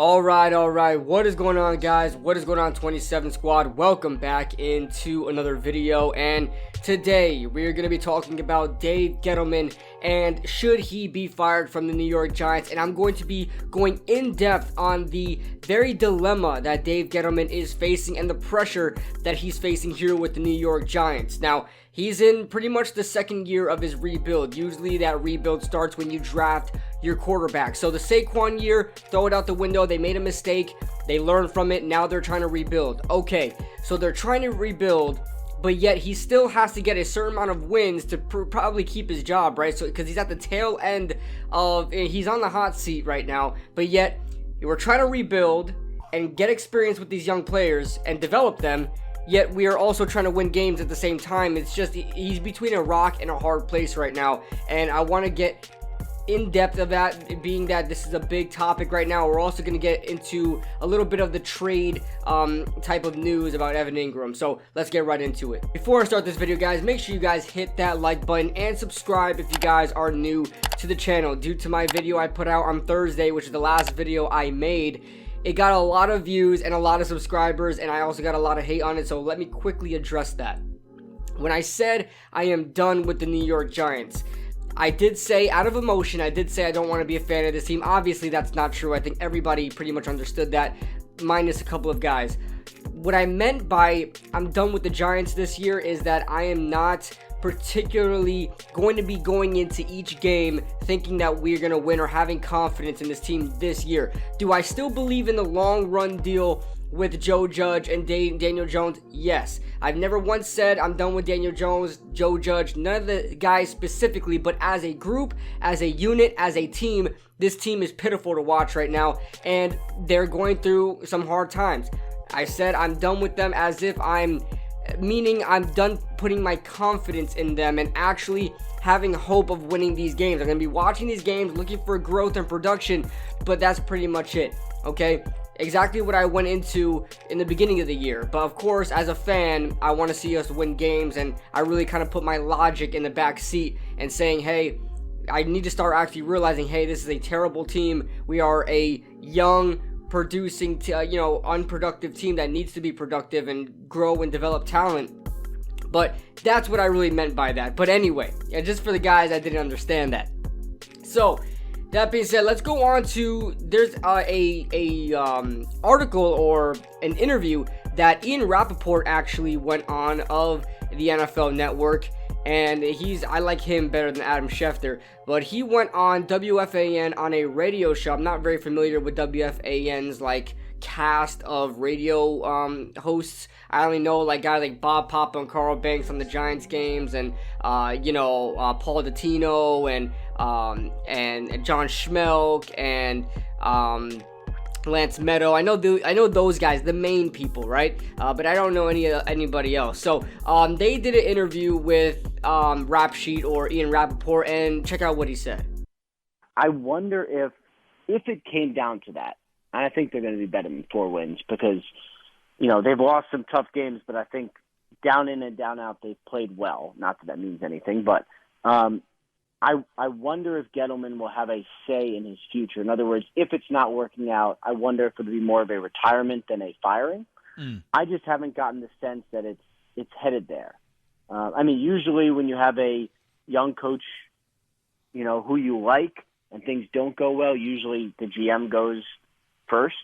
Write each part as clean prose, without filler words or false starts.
All right. What is going on, guys? What is going on, 27 Squad? Welcome back into another video, and today we're going to be talking about Dave Gettleman and should he be fired from the New York Giants. And I'm going to be going in depth on the very dilemma that Dave Gettleman is facing and the pressure that he's facing here with the New York Giants. Now, he's in pretty much the second year of his rebuild. Usually that rebuild starts when you draft your quarterback. So the Saquon year, throw it out the window. They made a mistake. They learned from it. Now they're trying to rebuild. Okay, so they're trying to rebuild, but yet he still has to get a certain amount of wins to probably keep his job, right? So because he's at the tail end of, he's on the hot seat right now, but yet we're trying to rebuild and get experience with these young players and develop them. Yet we are also trying to win games at the same time. It's just he's between a rock and a hard place right now, and I want to get in depth of that, being that this is a big topic right now. We're also going to get into a little bit of the trade type of news about Evan Engram. So let's get right into it. Before I start this video, guys, make sure you guys hit that like button and subscribe if you guys are new to the channel. Due to my video I put out on Thursday, which is the last video I made, it got a lot of views and a lot of subscribers, and I also got a lot of hate on it, so let me quickly address that. When I said I am done with the New York Giants, I did say, out of emotion, I did say I don't want to be a fan of this team. Obviously, that's not true. I think everybody pretty much understood that, minus a couple of guys. What I meant by I'm done with the Giants this year is that I am not particularly going to be going into each game thinking that we're going to win or having confidence in this team this year. Do I still believe in the long run deal with Joe Judge and Daniel Jones? Yes. I've never once said I'm done with Daniel Jones, Joe Judge, none of the guys specifically, but as a group, as a unit, as a team, this team is pitiful to watch right now, and they're going through some hard times. I said I'm done with them as if meaning I'm done putting my confidence in them and actually having hope of winning these games. I'm going to be watching these games, looking for growth and production, but that's pretty much it, okay? Exactly what I went into in the beginning of the year. But of course, as a fan, I want to see us win games, and I really kind of put my logic in the back seat and saying, hey, I need to start actually realizing, hey, this is a terrible team. We are a young, producing, unproductive team that needs to be productive and grow and develop talent. But that's what I really meant by that. But anyway, just for the guys that didn't understand that. So that being said, let's go on to, there's a article or an interview that Rappaport actually went on of the NFL Network, and I like him better than Adam Schefter, but he went on WFAN on a radio show. I'm not very familiar with WFAN's like cast of radio hosts. I only know like guys like Bob Papa and Carl Banks on the Giants games, and Paul Dottino and John Schmelk and Lance Meadow. I know those guys, the main people, right? But I don't know anybody else. So they did an interview with Rap Sheet or Rappaport, and check out what he said. I wonder if it came down to that, and I think they're going to be better than 4 wins because, they've lost some tough games, but I think down in and down out they've played well. Not that means anything, but I wonder if Gettleman will have a say in his future. In other words, if it's not working out, I wonder if it'll be more of a retirement than a firing. I just haven't gotten the sense that it's headed there. Usually when you have a young coach, who you like, and things don't go well, usually the GM goes first.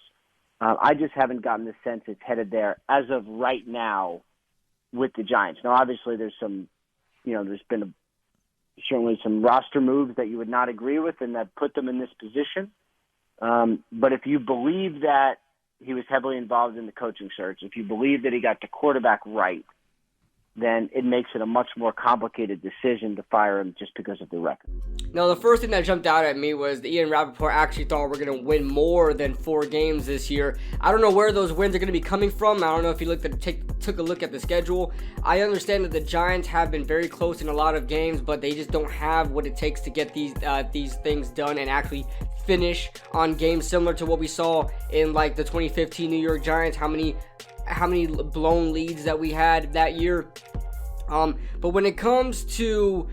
I just haven't gotten the sense it's headed there as of right now with the Giants. Now, obviously, there's some, there's been certainly some roster moves that you would not agree with and that put them in this position. But if you believe that he was heavily involved in the coaching search, if you believe that he got the quarterback right, then it makes it a much more complicated decision to fire him just because of the record. Now, the first thing that jumped out at me was that Rappaport actually thought we're going to win more than 4 games this year. I don't know where those wins are going to be coming from. I don't know if you took a look at the schedule. I understand that the Giants have been very close in a lot of games, but they just don't have what it takes to get these things done and actually finish on games similar to what we saw in like the 2015 New York Giants. How many blown leads that we had that year. But when it comes to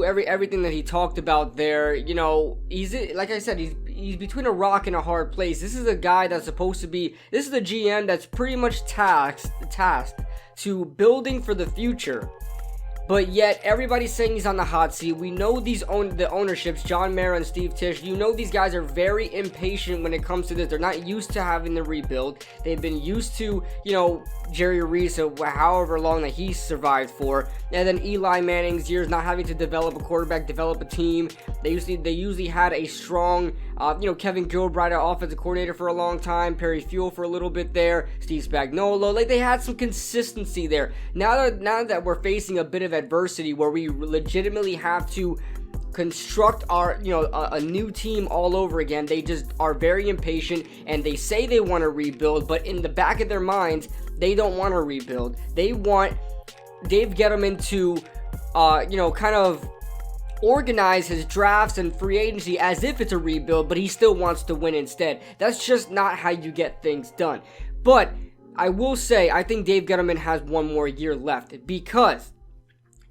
everything that he talked about there, he's, like I said, he's between a rock and a hard place. This is a guy that's supposed to be, this is the GM that's pretty much tasked to building for the future. But yet, everybody's saying he's on the hot seat. We know the ownerships, John Mara and Steve Tisch. You know these guys are very impatient when it comes to this. They're not used to having the rebuild. They've been used to, Jerry Reese, however long that he survived for. And then Eli Manning's years not having to develop a quarterback, develop a team. They usually had a strong, Kevin Gilbride, offensive coordinator for a long time. Perry Fuel for a little bit there. Steve Spagnuolo. Like, they had some consistency there. Now that we're facing a bit of adversity where we legitimately have to construct our a new team all over again, they just are very impatient, and they say they want to rebuild, but in the back of their minds they don't want to rebuild. They want Dave Gettleman to kind of organize his drafts and free agency as if it's a rebuild, but he still wants to win instead. That's just not how you get things done. But I will say, I think Dave Gettleman has one more year left, because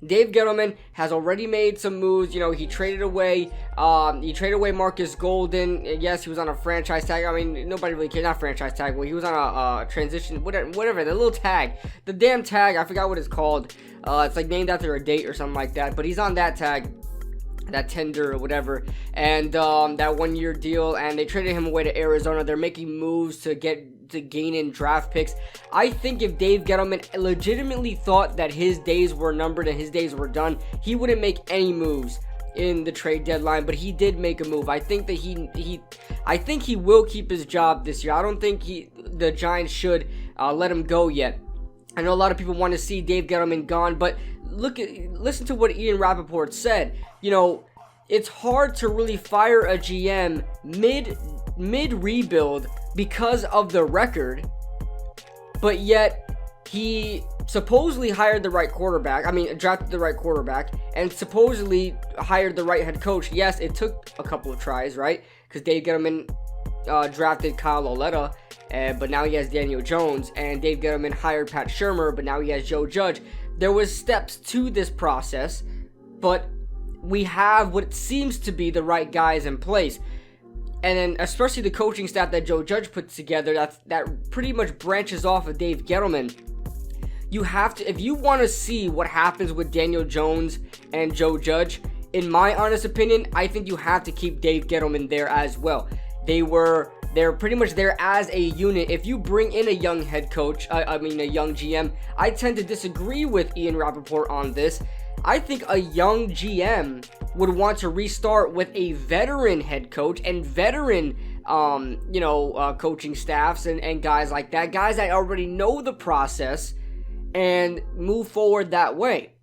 Dave Gettleman has already made some moves. He traded away Marcus Golden. Yes, he was on a franchise tag. I mean, nobody really cares. Not franchise tag. Well, he was on a transition, whatever, the little tag. The damn tag, I forgot what it's called. It's like named after a date or something like that. But he's on that tag, that tender or whatever, and that 1 year deal, and they traded him away to Arizona. They're making moves to gain in draft picks. I think if Dave Gettleman legitimately thought that his days were numbered and his days were done, he wouldn't make any moves in the trade deadline, but he did make a move. I think that he will keep his job this year. I don't think the Giants should let him go yet. I know a lot of people want to see Dave Gettleman gone, but listen to what Ian Rappaport said. It's hard to really fire a GM mid rebuild because of the record, but yet he supposedly hired the right quarterback. Drafted the right quarterback, and supposedly hired the right head coach. Yes, it took a couple of tries, right? Because Dave Gettleman drafted Kyle Oleta, but now he has Daniel Jones, and Dave Gettleman hired Pat Shurmur, but now he has Joe Judge. There was steps to this process, but we have what seems to be the right guys in place. And then especially the coaching staff that Joe Judge put together, that pretty much branches off of Dave Gettleman. You have to, if you want to see what happens with Daniel Jones and Joe Judge, in my honest opinion, I think you have to keep Dave Gettleman there as well. They're pretty much there as a unit. If you bring in a young head coach, a young GM, I tend to disagree with Ian Rappaport on this. I think a young GM would want to restart with a veteran head coach and veteran, coaching staffs and guys like that. Guys that already know the process and move forward that way.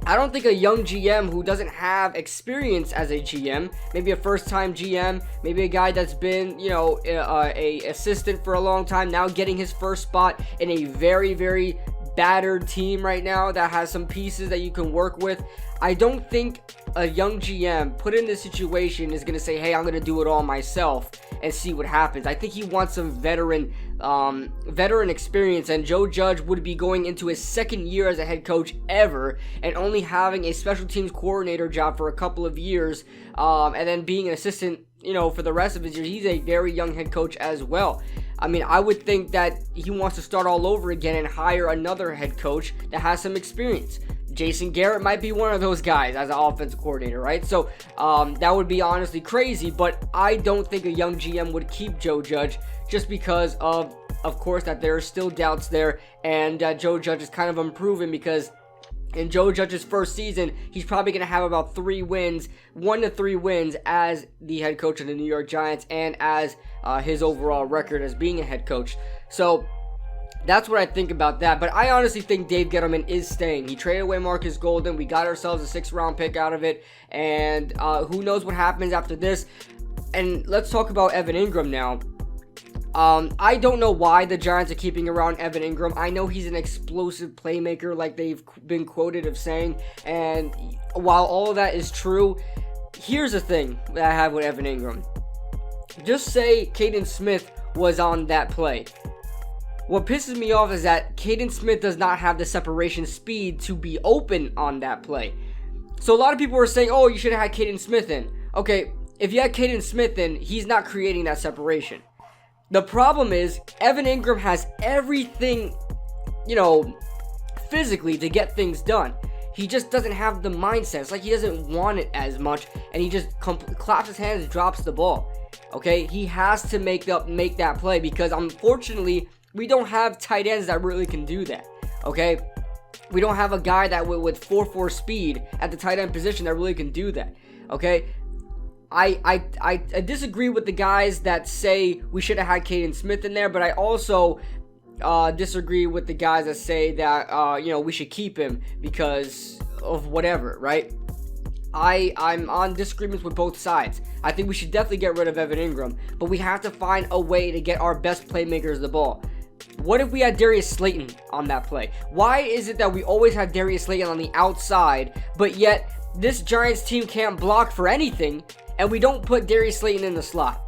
I don't think a young GM who doesn't have experience as a GM, maybe a first-time GM, maybe a guy that's been, a assistant for a long time, now getting his first spot in a very, very battered team right now that has some pieces that you can work with. I don't think a young GM put in this situation is going to say, hey, I'm going to do it all myself and see what happens. I think he wants some veteran experience, and Joe Judge would be going into his second year as a head coach ever, and only having a special teams coordinator job for a couple of years, and then being an assistant, for the rest of his years. He's a very young head coach as well. I would think that he wants to start all over again and hire another head coach that has some experience. Jason Garrett might be one of those guys as an offensive coordinator, right? So that would be honestly crazy, but I don't think a young GM would keep Joe Judge just because of course, that there are still doubts there, and Joe Judge is kind of unproven because in Joe Judge's first season, he's probably going to have about 3 wins, 1 to 3 wins as the head coach of the New York Giants and as his overall record as being a head coach. So that's what I think about that. But I honestly think Dave Gettleman is staying. He traded away Marcus Golden. We got ourselves a 6th round pick out of it. And who knows what happens after this. And let's talk about Evan Engram now. I don't know why the Giants are keeping around Evan Engram. I know he's an explosive playmaker like they've been quoted of saying. And while all of that is true, here's the thing that I have with Evan Engram. Just say Caden Smith was on that play. What pisses me off is that Caden Smith does not have the separation speed to be open on that play. So a lot of people are saying, oh, you should have had Caden Smith in. Okay, if you had Caden Smith in, he's not creating that separation. The problem is Evan Engram has everything, physically to get things done. He just doesn't have the mindset. It's like he doesn't want it as much, and he just claps his hands and drops the ball. Okay, he has to make that play, because unfortunately we don't have tight ends that really can do that. Okay, we don't have a guy that with 4.4 speed at the tight end position that really can do that. Okay, I disagree with the guys that say we should have had Caden Smith in there, but I also disagree with the guys that say that we should keep him because of whatever, right? I'm on disagreements with both sides. I think we should definitely get rid of Evan Engram, but we have to find a way to get our best playmakers the ball. What if we had Darius Slayton on that play? Why is it that we always have Darius Slayton on the outside, but yet this Giants team can't block for anything, and we don't put Darius Slayton in the slot?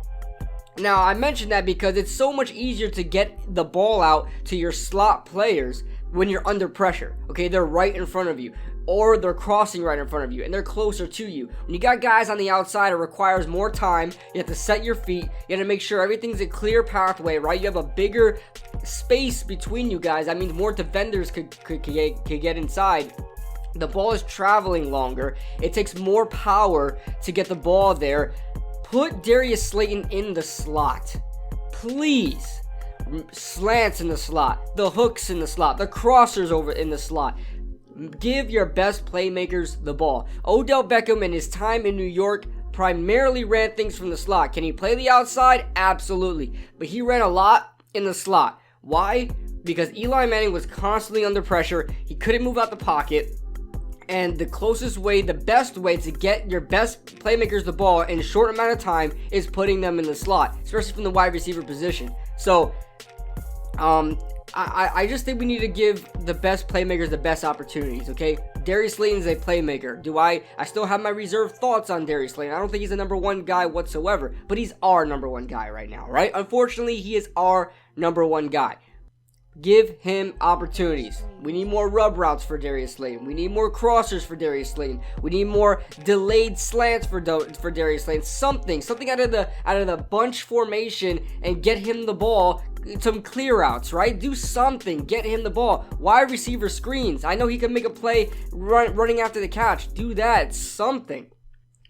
Now, I mentioned that because it's so much easier to get the ball out to your slot players when you're under pressure. Okay, they're right in front of you, or they're crossing right in front of you, and they're closer to you. When you got guys on the outside, it requires more time. You have to set your feet. You have to make sure everything's a clear pathway, right? You have a bigger space between you guys. That means more defenders could get inside. The ball is traveling longer. It takes more power to get the ball there. Put Darius Slayton in the slot, please. Slants in the slot, the hooks in the slot, the crossers over in the slot. Give your best playmakers the ball. Odell Beckham in his time in New York primarily ran things from the slot. Can he play the outside? Absolutely. But he ran a lot in the slot. Why? Because Eli Manning was constantly under pressure. He couldn't move out the pocket. And the closest way, the best way to get your best playmakers the ball in a short amount of time is putting them in the slot, especially from the wide receiver position. So, I just think we need to give the best playmakers the best opportunities, okay? Darius Slayton's a playmaker. I still have my reserved thoughts on Darius Slayton. I don't think he's the number one guy whatsoever, but he's our number one guy right now, right? Unfortunately, he is our number one guy. Give him opportunities. We need more rub routes for Darius Slayton. We need more crossers for Darius Slayton. We need more delayed slants for Darius Slayton. Something out of the bunch formation, and get him the ball. Some clear outs, right? Do something. Get him the ball. Wide receiver screens. I know he can make a play running after the catch. Do that. Something.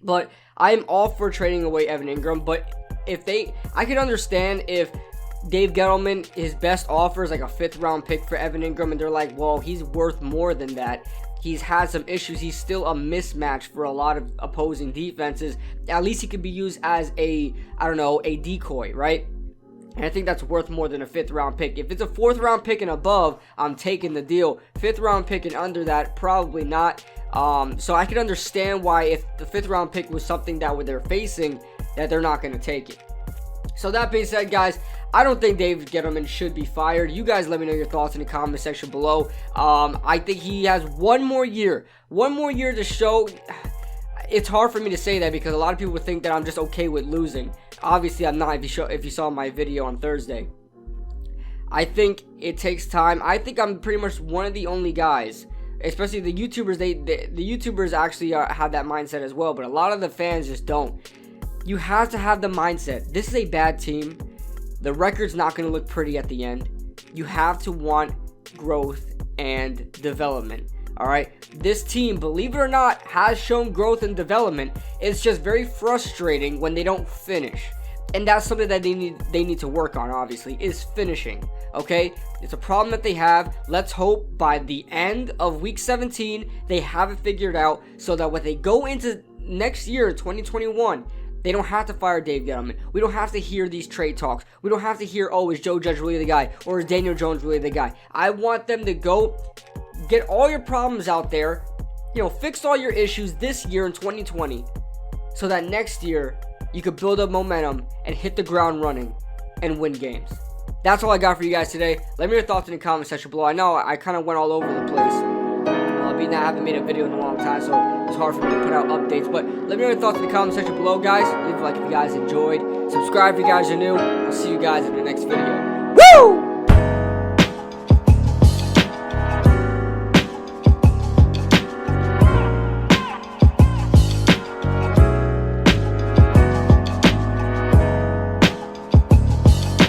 But I'm all for trading away Evan Engram. But I could understand if Dave Gettleman, his best offer is like a 5th round pick for Evan Engram, and they're like, well, he's worth more than that. He's had some issues. He's still a mismatch for a lot of opposing defenses. At least he could be used as a decoy, right? And I think that's worth more than a 5th round pick. If it's a 4th round pick and above, I'm taking the deal. 5th round pick and under that, probably not. So I can understand why, if the 5th round pick was something that they're facing, that they're not going to take it. So that being said, guys, I don't think Dave Gettleman should be fired. You guys let me know your thoughts in the comment section below. I think he has one more year to show. It's hard for me to say that because a lot of people would think that I'm just okay with losing. Obviously, I'm not. If you saw my video on Thursday, I think it takes time. I think I'm pretty much one of the only guys, especially the YouTubers. The YouTubers actually have that mindset as well, but a lot of the fans just don't. You have to have the mindset. This is a bad team. The record's not going to look pretty at the end. You have to want growth and development. All right, this team, believe it or not, has shown growth and development. It's just very frustrating when they don't finish, and that's something that they need to work on. Obviously, is finishing. Okay, it's a problem that they have. Let's hope by the end of week 17 they have it figured out, so that when they go into next year, 2021. They don't have to fire Dave Gettleman. We don't have to hear these trade talks. We don't have to hear, oh, is Joe Judge really the guy? Or is Daniel Jones really the guy? I want them to go get all your problems out there, fix all your issues this year in 2020, so that next year you could build up momentum and hit the ground running and win games. That's all I got for you guys today. Let me know your thoughts in the comment section below. I know I kind of went all over the place. I haven't made a video in a long time, so it's hard for me to put out updates. But let me know your thoughts in the comment section below, guys. Leave a like if you guys enjoyed. Subscribe if you guys are new. I'll see you guys in the next video. Woo!